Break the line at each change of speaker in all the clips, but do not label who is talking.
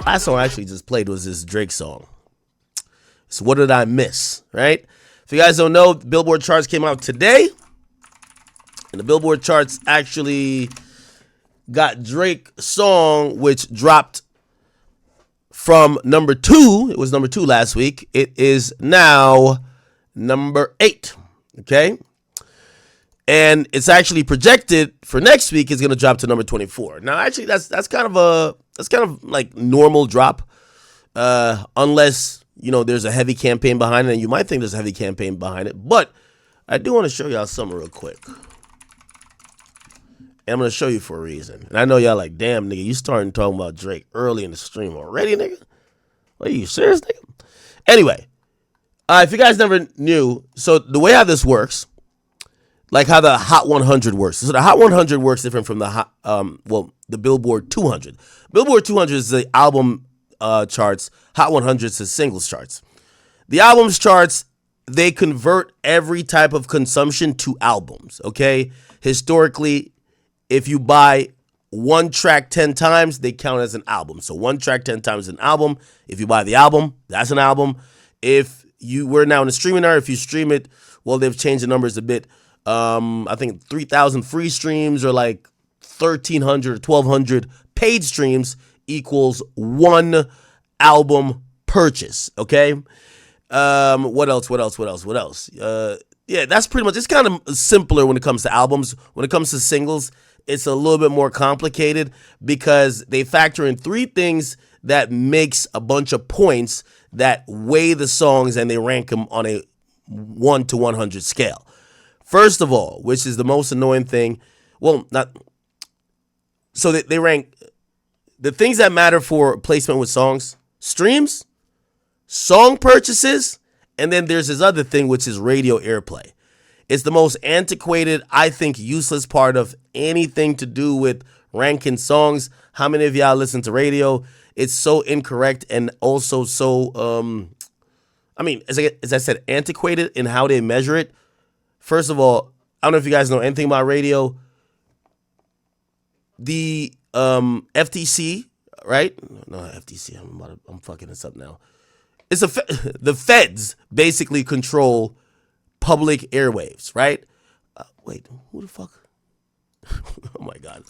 Last song I actually just played was this Drake song. So what did I miss, right? If you guys don't know, the Billboard charts came out today. And the Billboard charts actually got Drake song, which dropped from number 2. It was number 2 last week. It is now number 8. Okay. And it's actually projected for next week is going to drop to number 24. Now, actually, that's kind of like normal drop, unless there's a heavy campaign behind it, and you might think there's a heavy campaign behind it. But I do want to show y'all something real quick, and I'm going to show you for a reason. And I know y'all like, damn, nigga, you starting talking about Drake early in the stream already, nigga? Are you serious, nigga? Anyway, if you guys never knew, so the way how this works. Like how the Hot 100 works. So the Hot 100 works different from the the Billboard 200. Billboard 200 is the album charts. Hot 100 is the singles charts. The albums charts, they convert every type of consumption to albums, okay? Historically, if you buy one track 10 times, they count as an album. So one track 10 times is an album. If you buy the album, that's an album. If we're now in the streaming era, if you stream it, well, they've changed the numbers a bit. I think 3,000 free streams or like 1,300 or 1,200 paid streams equals one album purchase. Okay. What else? Yeah, that's pretty much, it's kind of simpler when it comes to albums. When it comes to singles, it's a little bit more complicated because they factor in 3 things that makes a bunch of points that weigh the songs and they rank them on a 1 to 100 scale. First of all, which is the most annoying thing, so they rank the things that matter for placement with songs: streams, song purchases, and then there's this other thing, which is radio airplay. It's the most antiquated, I think, useless part of anything to do with ranking songs. How many of y'all listen to radio? It's so incorrect and also so, as I said, antiquated in how they measure it. First of all, I don't know if you guys know anything about radio. The FTC, right? No, FTC. I'm fucking this up now. It's the feds basically control public airwaves, right? Wait, who the fuck? Oh my God,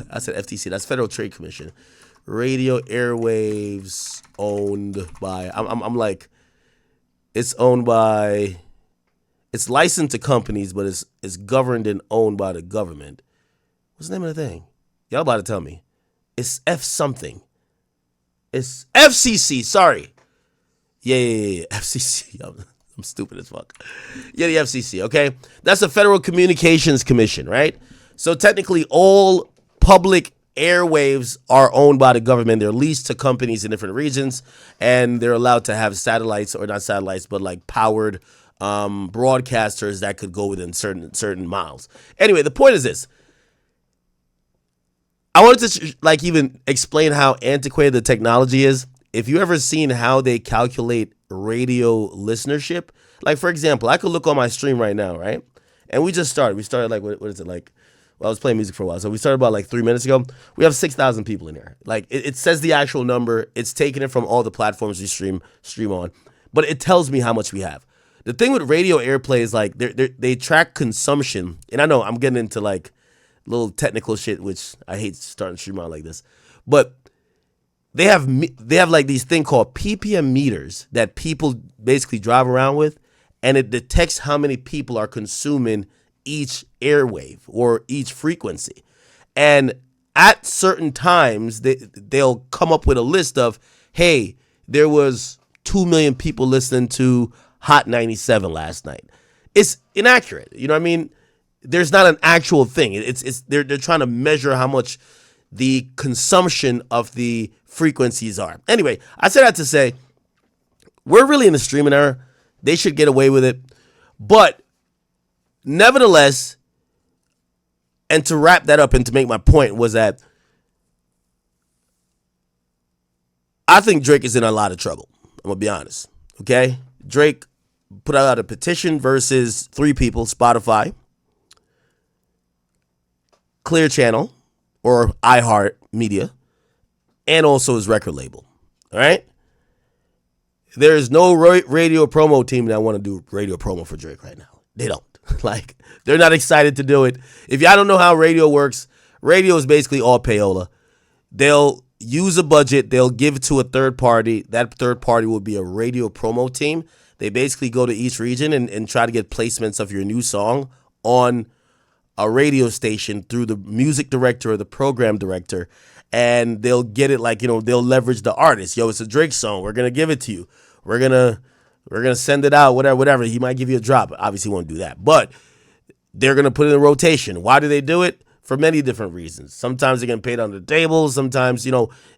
I said FTC. That's Federal Trade Commission. Radio airwaves owned by. I'm like, it's owned by. It's licensed to companies, but it's governed and owned by the government. What's the name of the thing? Y'all about to tell me. It's F something. It's FCC. Sorry. Yeah. FCC. I'm stupid as fuck. Yeah, the FCC. Okay, that's the Federal Communications Commission, right? So technically, all public airwaves are owned by the government. They're leased to companies in different regions, and they're allowed to have satellites, or not satellites, but like powered broadcasters that could go within certain miles. Anyway, the point is this. I wanted to even explain how antiquated the technology is. If you ever seen how they calculate radio listenership, like for example, I could look on my stream right now, right? And we just started. We started like, what is it like? Well, I was playing music for a while, so we started about like 3 minutes ago. We have 6,000 people in there. Like it says the actual number. It's taking it from all the platforms we stream on, but it tells me how much we have. The thing with radio airplay is like they track consumption, and I know I'm getting into like little technical shit, which I hate starting to stream on like this, but they have like these thing called ppm meters that people basically drive around with, and it detects how many people are consuming each airwave or each frequency, and at certain times they'll come up with a list of, hey, there was 2 million people listening to Hot 97 last night. It's inaccurate. You know what I mean? There's not an actual thing. They're trying to measure how much the consumption of the frequencies are. Anyway, I said that to say we're really in the streaming era. They should get away with it. But nevertheless, and to wrap that up and to make my point was that I think Drake is in a lot of trouble. I'm going to be honest. Okay? Drake put out a petition versus 3 people, Spotify, Clear Channel, or iHeart Media, and also his record label. All right? There's no radio promo team that want to do radio promo for Drake right now. They don't. Like, they're not excited to do it. If y'all don't know how radio works, radio is basically all payola. They'll use a budget. They'll give it to a third party. That third party will be a radio promo team. They basically go to each region and try to get placements of your new song on a radio station through the music director or the program director. And they'll get it like, they'll leverage the artist. Yo, it's a Drake song. We're going to give it to you. We're gonna send it out, whatever. He might give you a drop. Obviously, he won't do that. But they're going to put it in rotation. Why do they do it? For many different reasons. Sometimes they're getting paid under the table. Sometimes,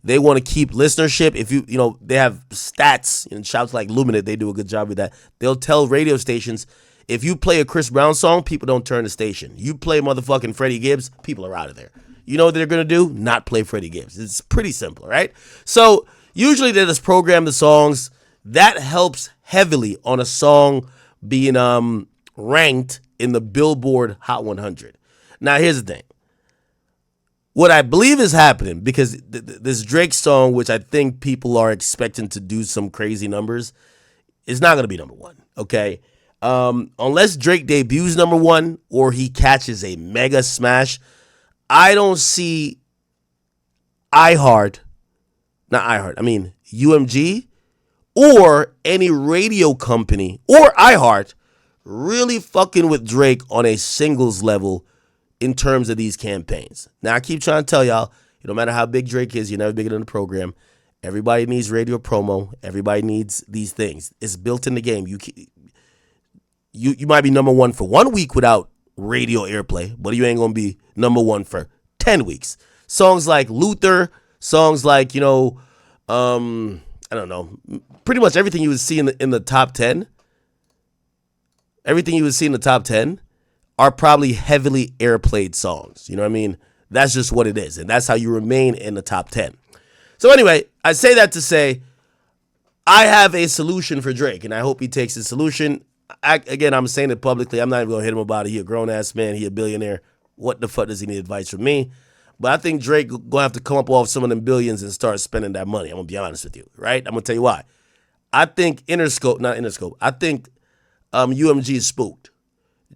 they want to keep listenership. If they have stats and shouts like Luminate, they do a good job with that. They'll tell radio stations, if you play a Chris Brown song, people don't turn the station. You play motherfucking Freddie Gibbs, people are out of there. You know what they're going to do? Not play Freddie Gibbs. It's pretty simple, right? So usually they just program the songs. That helps heavily on a song being ranked in the Billboard Hot 100. Now, here's the thing. What I believe is happening, because this Drake song, which I think people are expecting to do some crazy numbers, is not going to be number one, okay? Unless Drake debuts number one or he catches a mega smash, I don't see UMG or any radio company or iHeart really fucking with Drake on a singles level in terms of these campaigns. Now, I keep trying to tell y'all, no matter how big Drake is, you're never bigger than the program. Everybody needs radio promo. Everybody needs these things. It's built in the game. You might be number one for 1 week without radio airplay, but you ain't going to be number one for 10 weeks. Songs like Luther, songs like, I don't know, pretty much everything you would see in the top 10, are probably heavily airplayed songs. You know what I mean? That's just what it is. And that's how you remain in the top 10. So anyway, I say that to say, I have a solution for Drake, and I hope he takes his solution. Again, I'm saying it publicly. I'm not even going to hit him about it. He a grown-ass man. He a billionaire. What the fuck does he need advice from me? But I think Drake going to have to come up off some of them billions and start spending that money. I'm going to be honest with you, right? I'm going to tell you why. I think I think UMG is spooked.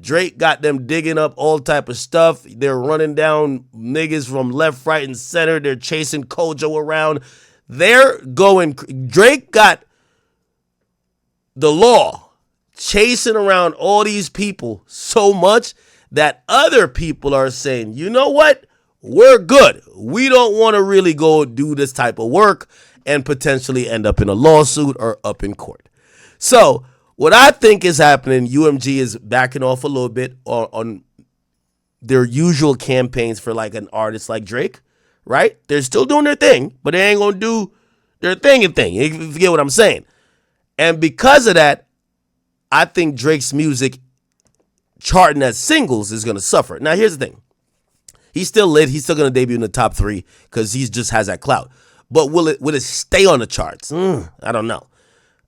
Drake got them digging up all type of stuff. They're running down niggas from left, right, and center. They're chasing Kojo around. Drake got the law chasing around all these people so much that other people are saying, you know what? We're good. We don't want to really go do this type of work and potentially end up in a lawsuit or up in court. So what I think is happening, UMG is backing off a little bit on their usual campaigns for like an artist like Drake, right? They're still doing their thing, but they ain't going to do their thing. You forget what I'm saying. And because of that, I think Drake's music charting as singles is going to suffer. Now, here's the thing. He's still lit. He's still going to debut in the top 3 because he just has that clout. But will it stay on the charts? I don't know.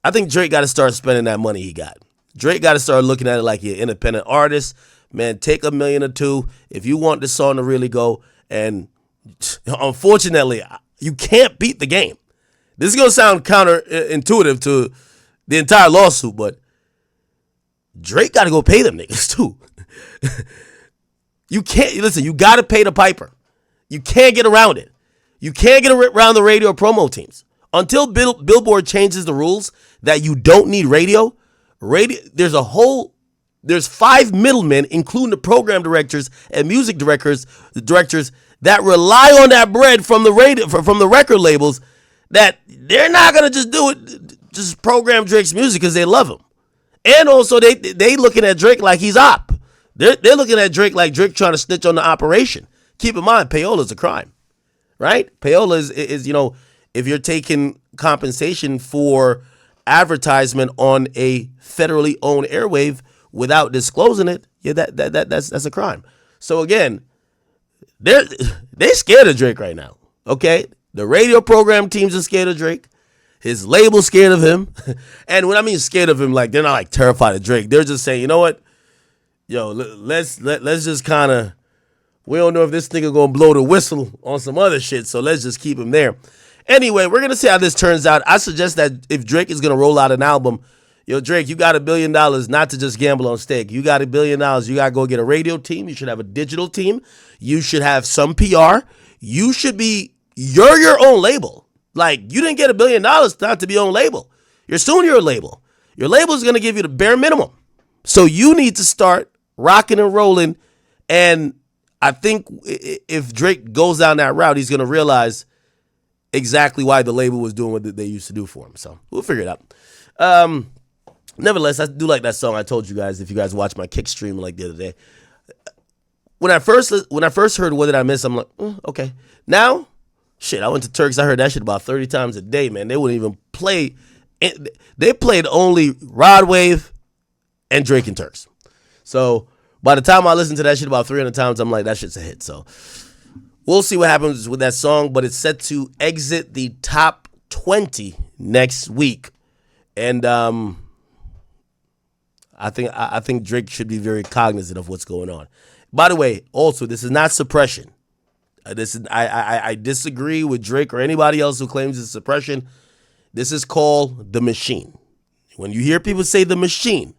I think Drake got to start spending that money he got. Drake got to start looking at it like you're an independent artist. Man, take $1 million or $2 million if you want the song to really go. And unfortunately, you can't beat the game. This is going to sound counterintuitive to the entire lawsuit, but Drake got to go pay them niggas too. You can't, listen, you got to pay the piper. You can't get around it. You can't get around the radio promo teams. Until Billboard changes the rules that you don't need radio, there's 5 middlemen, including the program directors and music directors that rely on that bread from the record labels, that they're not going to just do it, just program Drake's music because they love him. And also they looking at Drake like he's op. They're looking at Drake like Drake trying to snitch on the operation. Keep in mind, payola is a crime, right? Payola is if you're taking compensation for advertisement on a federally owned airwave without disclosing it, yeah, that's a crime. So again, they're scared of Drake right now. Okay, the radio program teams are scared of Drake. His label's scared of him. And when I mean scared of him, like they're not like terrified of Drake. They're just saying, you know what, yo, let's just kind of We don't know if this nigga gonna blow the whistle on some other shit, so let's just keep him there. Anyway, we're gonna see how this turns out. I suggest that if Drake is gonna roll out an album, yo, Drake, you got $1 billion not to just gamble on stake. You got $1 billion. You gotta go get a radio team. You should have a digital team. You should have some PR. You're your own label. Like, you didn't get $1 billion not to be your own label. You're soon your label. Your label is gonna give you the bare minimum. So you need to start rocking and rolling. And I think if Drake goes down that route, he's gonna realize exactly why the label was doing what they used to do for him. So we'll figure it out. Nevertheless, I do like that song. I told you guys, if you guys watched my kick stream like the other day. When I first heard What Did I Miss, I'm like, okay. Now, shit, I went to Turks. I heard that shit about 30 times a day, man. They wouldn't even play. They played only Rod Wave and Drake and Turks. So by the time I listened to that shit about 300 times, I'm like, that shit's a hit. So we'll see what happens with that song, but it's set to exit the top 20 next week. And I think Drake should be very cognizant of what's going on. By the way, also, this is not suppression. I disagree with Drake or anybody else who claims it's suppression. This is called the machine. When you hear people say the machine,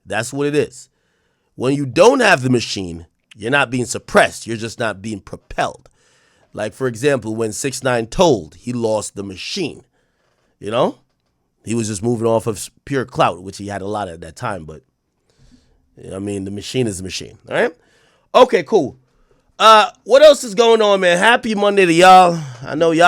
that's what it is. When you don't have the machine, you're not being suppressed. You're just not being propelled. Like, for example, when 6ix9ine told, he lost the machine. You know? He was just moving off of pure clout, which he had a lot at that time. But, I mean, the machine is the machine. All right? Okay, cool. What else is going on, man? Happy Monday to y'all. I know y'all